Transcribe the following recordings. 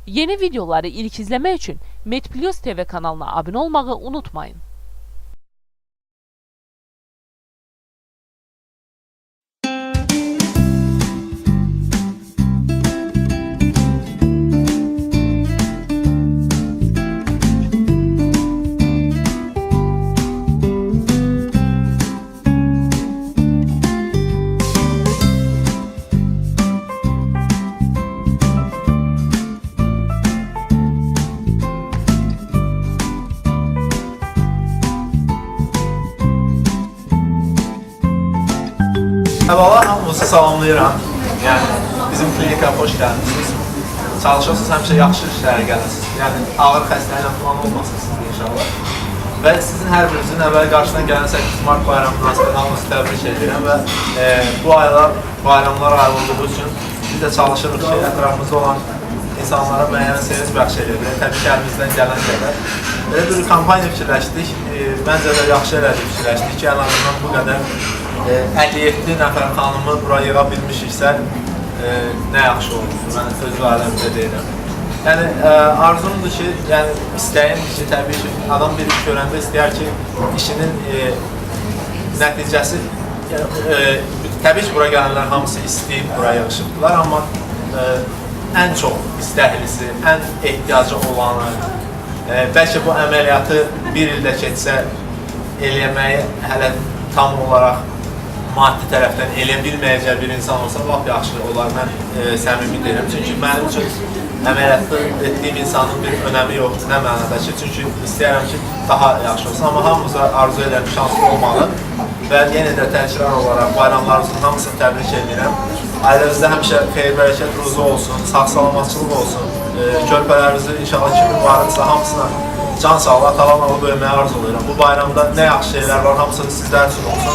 Yeni videoları ilk izlemek için MedPlus TV kanalına abone olmayı unutmayın. Merhabalar, hamınızı salamlayıram. Yəni, bizim klinikaya xoş gəldiniz. Çalışırsınız, həmişə yaxşı işlərə gələsiniz. Yəni, ağır xəstəliklə falan olmasınız inşallah. Və sizin hər birinizin əvvəl qarşıdan gələn 8 Mart bayramı münasibətilə hamınızı təbrik edirəm və bu aylar bayramlar ayı olduğu üçün biz də çalışırıq ki, ətrafımızda olan insanlara müəyyən sevinç bəxş edir. Təbii ki, əlimizdən gələn qədər. Belə bir kampaniya fikirləşdik. Məncə də yaxşı elədik fikirləşdik ki, ən azından bu qədər 57 nəfər xanımı buraya yığa bilmişiksə nə yaxşı olur, mən öz aləmdə deyirəm. Yəni, arzumdur ki, yəni istəyimdir ki, təbii ki, adam bir iş görəndə istəyər ki, işinin nəticəsi, təbii ki, buraya gələnlər hamısı istəyib buraya yığışıbdılar, amma ən çox istəhlisi, ən ehtiyacı olanı, bəlkə bu əməliyyatı bir ildə keçsə eləməyi hələ tam olaraq maddi tərəfdən elə bilməyəcək bir insan olsa, lap yaxşı olar, mən səmimi deyirəm. Çünki mənim üçün əməliyyatda etdiyim insanın bir önəmi yoxdur, nə mənada ki, çünki istəyərəm ki, daha yaxşı olsun. Amma hamımıza arzu edən şanslı olmalı və yenə də təkrar olaraq bayramlarınızın hamısını təbrik edirəm. Ailəmizdə həmişə xeyir, bərəkət, ruzu olsun, sağ-salamatçılıq olsun. Körpələrinizi inşallah kimin varıdsa hamısına can sağlığı, atalarla böyüməyə arzulayıram. Bu bayramda nə yaxşı şeylər var, hamısı sizlər üçün olsun.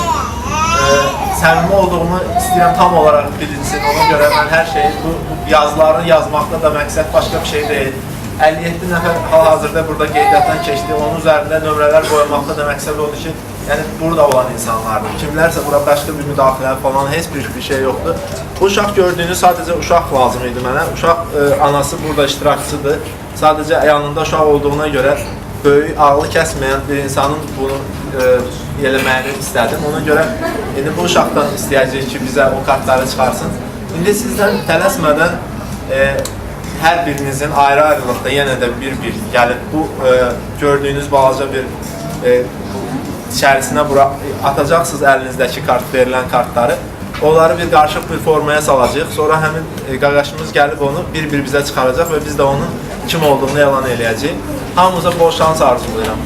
Səmimi olduğumu istəyirəm tam olaraq bilinsin, ona görə mən hər şeyi, bu yazılarını yazmaqda da məqsəd başqa bir şey deyil. 57 nəfər hal-hazırda burada qeydiyyatdan keçdi, onun üzərində nömrələr qoymaqda da məqsəd odur ki, yəni burada olan insanlardır. Kimlərsə bura başqa bir müdaxilə falan, heç bir şey yoxdur. Bu uşaq gördüyünüz sadəcə uşaq lazım idi mənə. Uşaq anası burada iştirakçıdır. Sadəcə yanında uşaq olduğuna görə böyük, ağlı kəsməyən bir insanın bunu eləməyini istədim. Ona görə indi bu uşaqdan istəyəcək ki, bizə o kartları çıxarsın. İndi sizdən tələsmədən hər birinizin ayrı-ayrılıqda yenə də bir-bir gəlib bu gördüyünüz balaca bir içərisinə bura atacaqsınız əlinizdəki kart, verilən kartları. Onları bir qarışıq bir formaya salacaq. Sonra həmin qaqaşımız gəlib onu bir-bir bizə çıxaracaq və biz də onun kim olduğunu elan eləyəcəyik. Hamımıza bol şans arzulayıram.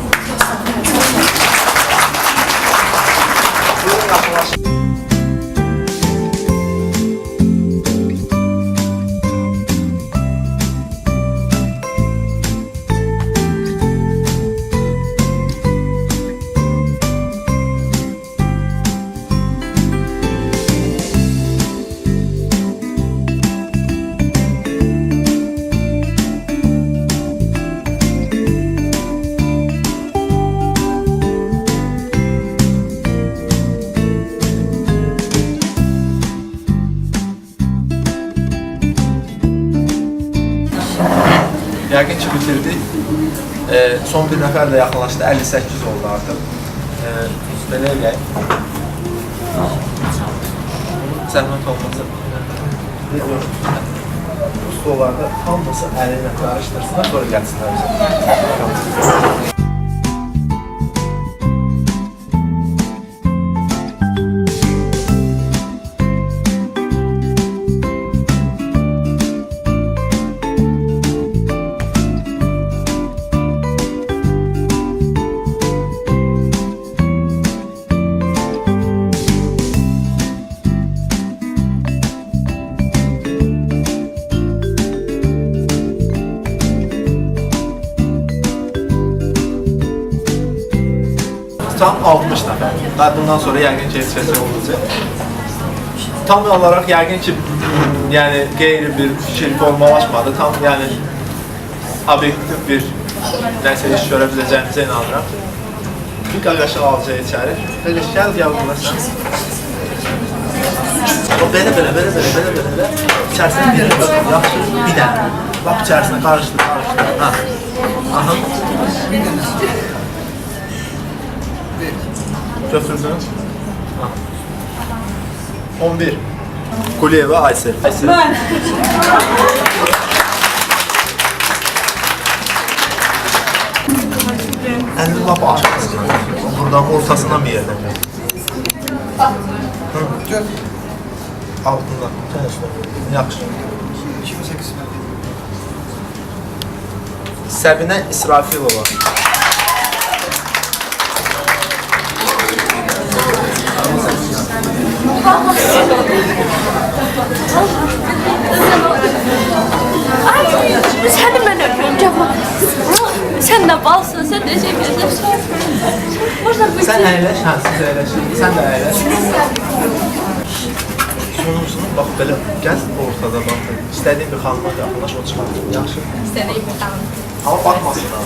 Yəqin ki, bitirdik. Son bir nəfər də yaxınlaşdı, 58 oldu artıq. Belə eləyək. Zəhmət olmasa. Bu stollarda hamısı əli ilə qarışdırsınlar, sonra gəlsinlər. Tam 60 nəfər. Bundan sonra yəqin ki, heç olacaq. Tam olaraq yəqin ki, yəni qeyri bir fikir formalaşmadı. Tam yəni obyektiv bir nəsə iş görə biləcəyimizə inanıram. Bir qaqaşı alacaq içəri. Qaqaşı gəl bunlarsan. Belə. İçərisində bir yaxşı bir dənə. Bak içərisinə qarışdır. Ha. Aha. Götürdün. Ha. 11. Kuliyeva Aysel. Ben. Əlini lap aşağısına. Buradan ortasından bir yerdən. Hı. Altından. Yaxşı. 28. Səbinə İsrafilova. Sen de ben öpüyorum Cemal. Sen de balsın, sen de çekiyorsun. Sən əyləş, hə, siz əyləşin. Sən də əyləş. Sonumuzunu bax belə gəz ortada bax. İstədiyin bir xanıma yaxınlaş, o çıxar. Yaxşı. İstediğim bir tane. Amma baxmasın ha.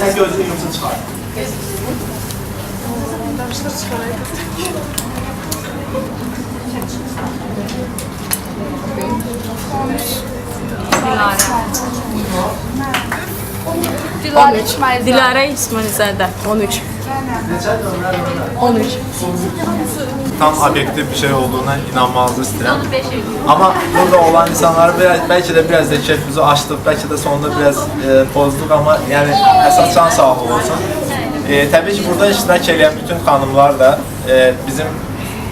Sən gözünü yumsun çıxar. Dilara İsmail. Dilara İsmailzadə 13. 13. Tam obyektiv bir şey olduğuna inanmanızı istəyirəm. Amma burada olan insanları bəlkə də biraz da keyfimizi açdıq, bəlkə də sonunda biraz pozduq, amma yəni əsas can sağlığı olsun. Təbii ki, burada iştirak edən bütün xanımlar da bizim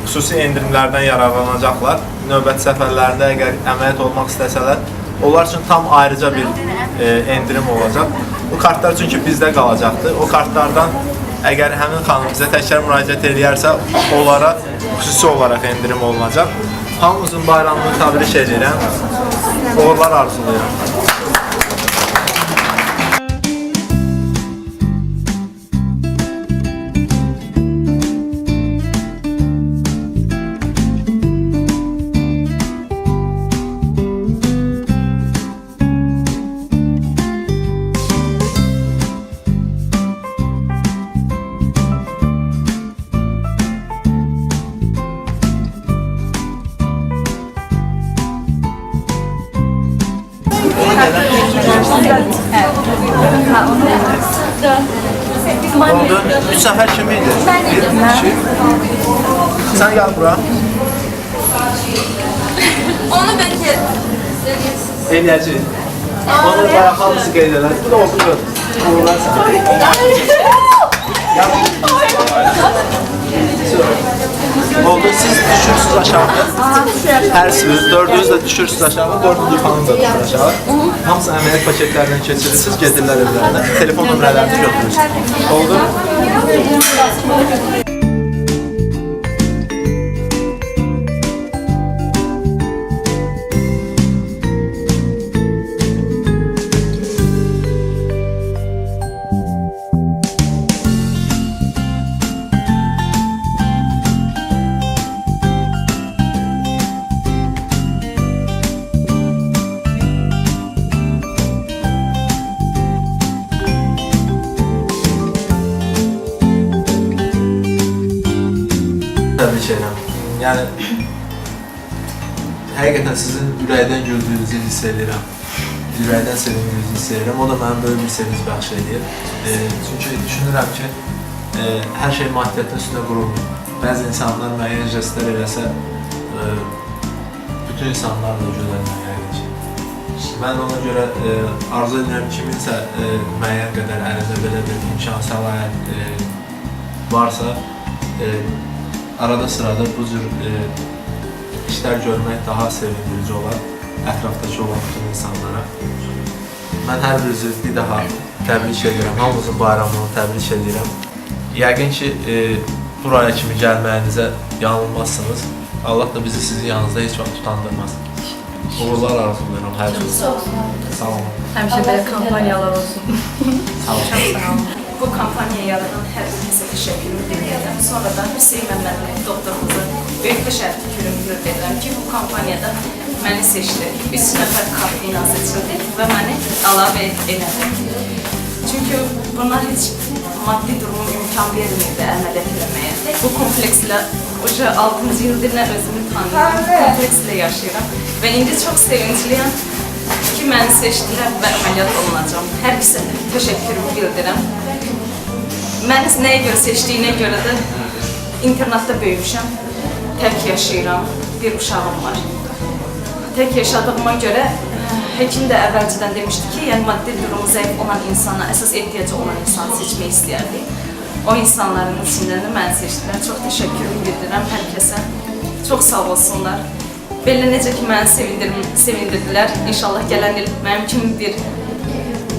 xüsusi endirimlərdən yararlanacaqlar. Növbəti səfərlərində əgər əməliyyat olmaq istəsələr, onlar üçün tam ayrıca bir endirim olacaq. Bu kartlar çünki bizdə qalacaqdır. O kartlardan əgər həmin xanım bizə təkrar müraciət edərsə, onlara xüsusi olaraq endirim olunacaq. Hamımızın bayramını təbrik edirəm. Uğurlar arzulayıram. Oldu. 3 səfər kimi idi? Sən gəl bura. Onu bence Eləyəcək. Onu bayaq hamısı qeyd edər. Bu da olsun gör. Uğurlar sənə. Oldu, siz düşürsünüz aşağı. Hərsiniz, dördünüz də düşürsünüz aşağı, dördüncü xanım da düşür aşağı. Hamısı əməliyyat paketlərindən keçirirsiniz, gedirlər evlərinə. Telefon nömrələrini götürürsünüz. Oldu? Təbrik edirəm. Yəni, həqiqətən sizin ürəkdən güldüyünüzü hiss edirəm. Ürəkdən sevindiyinizi hiss edirəm. O da mənim böyük bir sevinç bəxş edir. Çünki düşünürəm ki, hər şey maddiyyatın üstünə qurulmur. Bəzi insanlar müəyyən jestlər eləsə, bütün insanlar da gözəlmək gəlir. Mən ona görə arzu edirəm kiminsə müəyyən qədər əlində belə bir imkan, səlahiyyət varsa, arada sırada bu cür işlər görmək daha sevindirici olar ətrafdakı olan bütün insanlara. Mən hər birinizi bir daha təbrik edirəm, hamımızın bayramını təbrik edirəm. Yəqin ki, buraya kimi gəlməyinizə yanılmazsınız. Allah da bizi sizin yanınızda heç vaxt tutandırmaz. Uğurlar arzulayıram hər gün. Sağ olun. Həmişə belə kampaniyalar olsun. Sağ olun. Çox sağ olun. Bu kampanyaya yaradan hər birinizə təşəkkür edirəm. Sonra da Hüseyn Məmmədli doktorumuza böyük təşəkkürümü edirəm ki, bu kampaniyada məni seçdi. 3 nəfər kart ilə seçildi və məni əlavə elədi. Çünki bunlar heç maddi durumum imkan vermirdi əməliyyat eləməyə. Bu komplekslə 6-cı ildirlə özümü tanıyıram, komplekslə yaşayıram və indi çox sevincliyəm ki, məni seçdilər və əməliyyat olunacam. Hər kəsə təşəkkürümü bildirirəm. Məni nəyə görə seçdiyinə görə də internatda böyümüşəm, tək yaşayıram, bir uşağım var. Tək yaşadığıma görə həkim də əvvəlcədən demişdi ki, yəni maddi durumu zəif olan insana, əsas ehtiyacı olan insanı seçmək istəyərdi. O insanların içindən də məni seçdilər. Çox təşəkkürümü bildirirəm hər kəsə. Çox sağ olsunlar. Belə necə ki, məni sevindirdilər. İnşallah gələn il mənim kimi bir,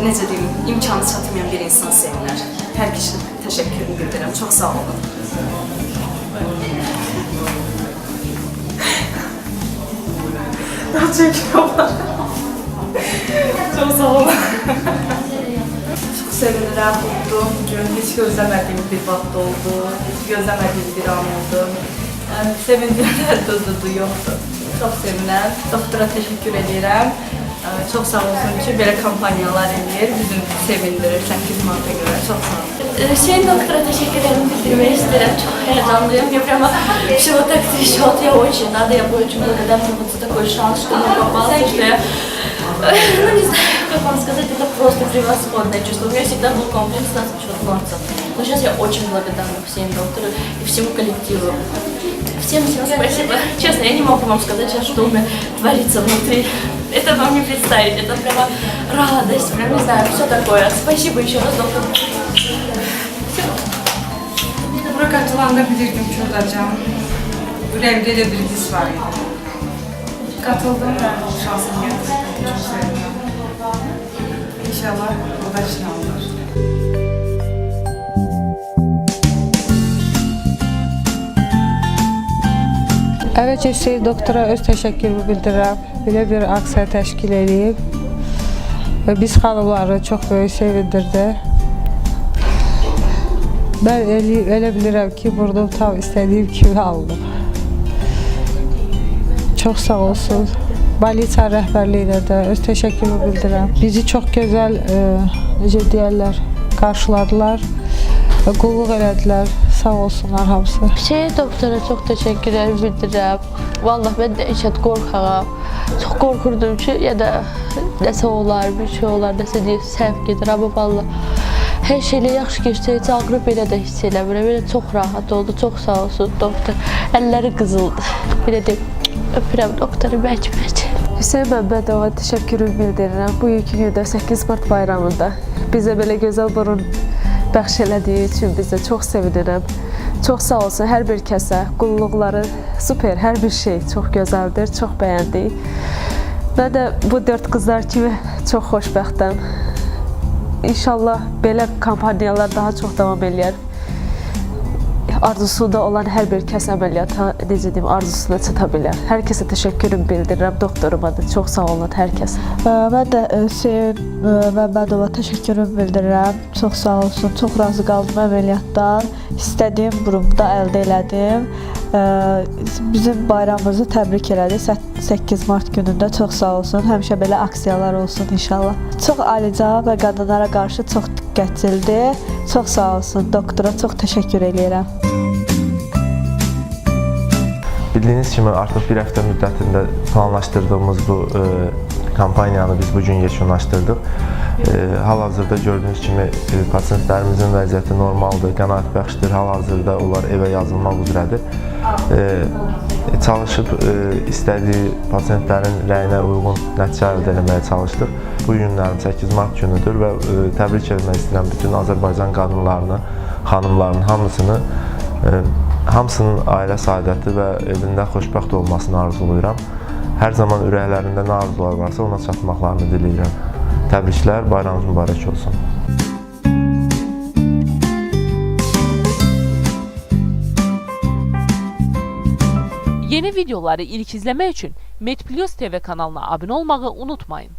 necə deyim, imkanı çatmayan bir insan sevinər. Hər kəsə təşəkkürümü bildirirəm. Çox sağ olun. Daha çekiyorlar. Çok sağ olun. Çok sevinirəm, mutluyum. Bugün hiç gözləmədiyim bir vaxt oldu. Hiç gözləmədiyim bir an oldu. Yani sevincimdə həddi yoxdur. Çok sevinirəm. Doktora təşəkkür edirəm. Çok sağ olsun ki, belə kampanyalar eləyir. Bizim sevindirir 8 Mart'a görə. Çok sağ olun. Hüseyin doktora teşekkürlerimi bildirmek isterim. Çok heyecanlıyım. Я прямо всего так трясет. Я очень рада. Я очень благодарна за такой шанс, что мне попался, что я... Ну, не знаю, как вам сказать, это просто превосходное чувство. У меня всегда был комплекс на счет горца. Но сейчас я очень благодарна всем доктору и всему коллективу. Всем спасибо. Честно, я не могу вам сказать сейчас, что у меня творится внутри. Это вам не представить. Это прямо радость, прям не знаю, все такое. Спасибо еще раз, доктор. Bura qatılanda bilirdim ki, olacağım. Ürəkdə elə bir his var idi. Katıldım və şansım gəldi. Çok sevindim. İnşallah o da şınavlar. Əvvəlcə Hüseyin doktora öz təşəkkürümü bildirirəm. Belə bir aksiya təşkil edib və biz xanımları çox böyük sevindirdi. Mən elə bilirəm ki, burnum tam istədiyim kimi aldım. Çox sağ olsun. Balita rəhbərliyinə də öz təşəkkürümü bildirirəm. Bizi çox gözəl, necə deyərlər, qarşıladılar və qulluq elədilər. Sağ olsunlar hamısı. Hüseyin doktora çox təşəkkürlər bildirirəm. Vallahi mən də işət qorxağam. Çox qorxurdum ki, ya da nəsə olar, bir şey olar, nəsə deyib səhv gedir. Amma vallahi hər şeylə yaxşı keçsə, heç ağrı belə də hiss eləmirəm. Belə çox rahat oldu, çox sağ olsun doktor. Əlləri qızıldı. Belə deyim, öpürəm doktoru bəlkə. Hüseyin Məmmədova təşəkkürümü bildirirəm. Bugünkü gündə 8 Mart bayramında bizə belə gözəl burun bəxş elədiyi üçün bizə çox sevinirəm. Çox sağ olsun hər bir kəsə. Qulluqları super, hər bir şey çox gözəldir, çox bəyəndik. Mən də bu 4 qızlar kimi çox xoşbəxtəm. İnşallah belə kampanyalar daha çox davam eləyər. Arzusunda olan hər bir kəs əməliyyata, necə deyim, arzusuna çata bilər. Hər kəsə təşəkkürümü bildirirəm, doktoruma da çox sağ olun hər kəs. Mən də Hüseyin Məmmədova təşəkkürümü bildirirəm. Çox sağ olsun, çox razı qaldım əməliyyatdan. İstədiyim burumda əldə elədim. Bizim bayramımızı təbrik elədi 8 Mart günündə. Çox sağ olsun, həmişə belə aksiyalar olsun inşallah. Çox alicənab və qadınlara qarşı çox diqqətlidir. Çox sağ olsun, doktora çox təşəkkür edirəm. Bildiyiniz kimi artıq bir həftə müddətində planlaşdırdığımız bu kampaniyanı biz bugün yekunlaşdırdıq. Hal-hazırda gördüyünüz kimi pasientlərimizin vəziyyəti normaldır, qənaətbəxşdir. Hal-hazırda onlar evə yazılmaq üzrədir. Çalışıb istədiyi pasientlərin rəyinə uyğun nəticə əldə etməyə çalışdıq. Bu günlərin 8 Mart günüdür və təbrik etmək istəyirəm bütün Azərbaycan qadınlarını, xanımlarının hamısının ailə saadəti və evində xoşbəxt olmasını arzulayıram. Hər zaman ürəklərində nə arzular varsa ona çatmaqlarını diləyirəm. Təbriklər, bayramınız mübarək olsun. Yeni videoları ilk izləmək üçün MedPlus TV kanalına abunə olmağı unutmayın.